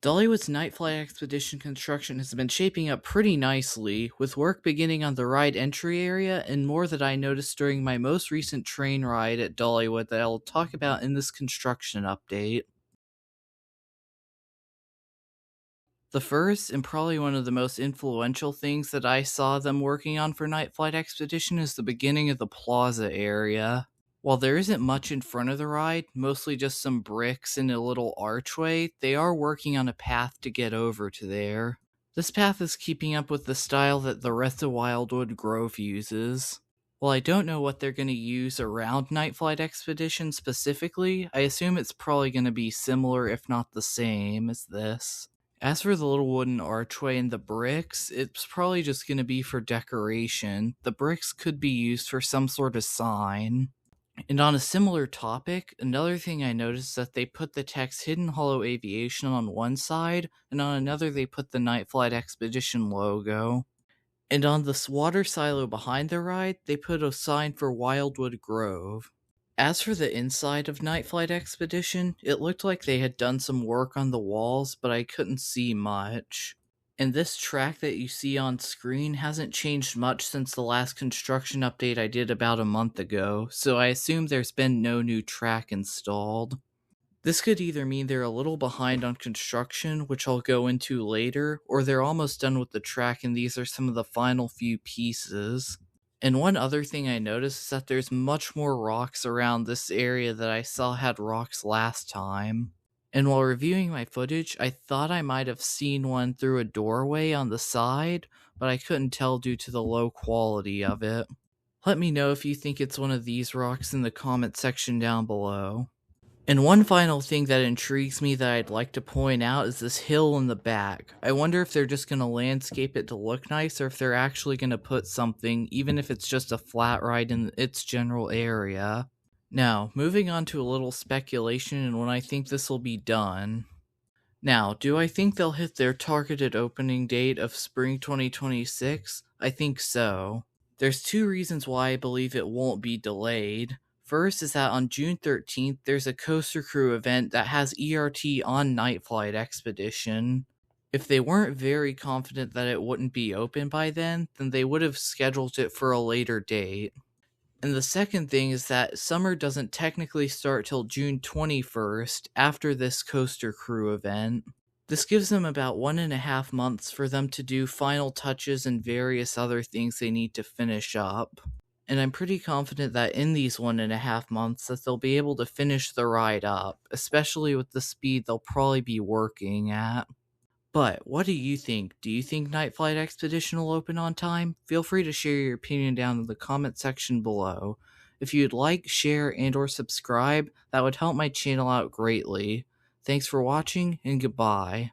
Dollywood's Nightflight expedition construction has been shaping up pretty nicely, with work beginning on the ride entry area and more that I noticed during my most recent train ride at Dollywood that I'll talk about in this construction update. The first, and probably one of the most influential things that I saw them working on for Nightflight Expedition is the beginning of the Plaza area. While there isn't much in front of the ride, mostly just some bricks and a little archway, they are working on a path to get over to there. This path is keeping up with the style that the rest of Wildwood Grove uses. While I don't know what they're going to use around Nightflight Expedition specifically, I assume it's probably going to be similar if not the same as this. As for the little wooden archway and the bricks, it's probably just going to be for decoration. The bricks could be used for some sort of sign. And on a similar topic, another thing I noticed is that they put the text Hidden Hollow Aviation on one side, and on another they put the Nightflight Expedition logo. And on the water silo behind the ride, they put a sign for Wildwood Grove. As for the inside of Nightflight Expedition, it looked like they had done some work on the walls, but I couldn't see much. And this track that you see on screen hasn't changed much since the last construction update I did about a month ago, so I assume there's been no new track installed. This could either mean they're a little behind on construction, which I'll go into later, or they're almost done with the track and these are some of the final few pieces. And one other thing I noticed is that there's much more rocks around this area that I saw had rocks last time. And while reviewing my footage, I thought I might have seen one through a doorway on the side, but I couldn't tell due to the low quality of it. Let me know if you think it's one of these rocks in the comment section down below. And one final thing that intrigues me that I'd like to point out is this hill in the back. I wonder if they're just going to landscape it to look nice or if they're actually going to put something, even if it's just a flat ride in its general area. Now, moving on to a little speculation and when I think this will be done. Now, do I think they'll hit their targeted opening date of spring 2026? I think so. There's two reasons why I believe it won't be delayed. First is that on June 13th, there's a Coaster Crew event that has ERT on Nightflight Expedition. If they weren't very confident that it wouldn't be open by then they would have scheduled it for a later date. And the second thing is that summer doesn't technically start till June 21st after this Coaster Crew event. This gives them about 1.5 months for them to do final touches and various other things they need to finish up. And I'm pretty confident that in these 1.5 months that they'll be able to finish the ride up, especially with the speed they'll probably be working at. But what do you think? Do you think Nightflight Expedition will open on time? Feel free to share your opinion down in the comment section below. If you'd like, share, and or subscribe, that would help my channel out greatly. Thanks for watching, and goodbye.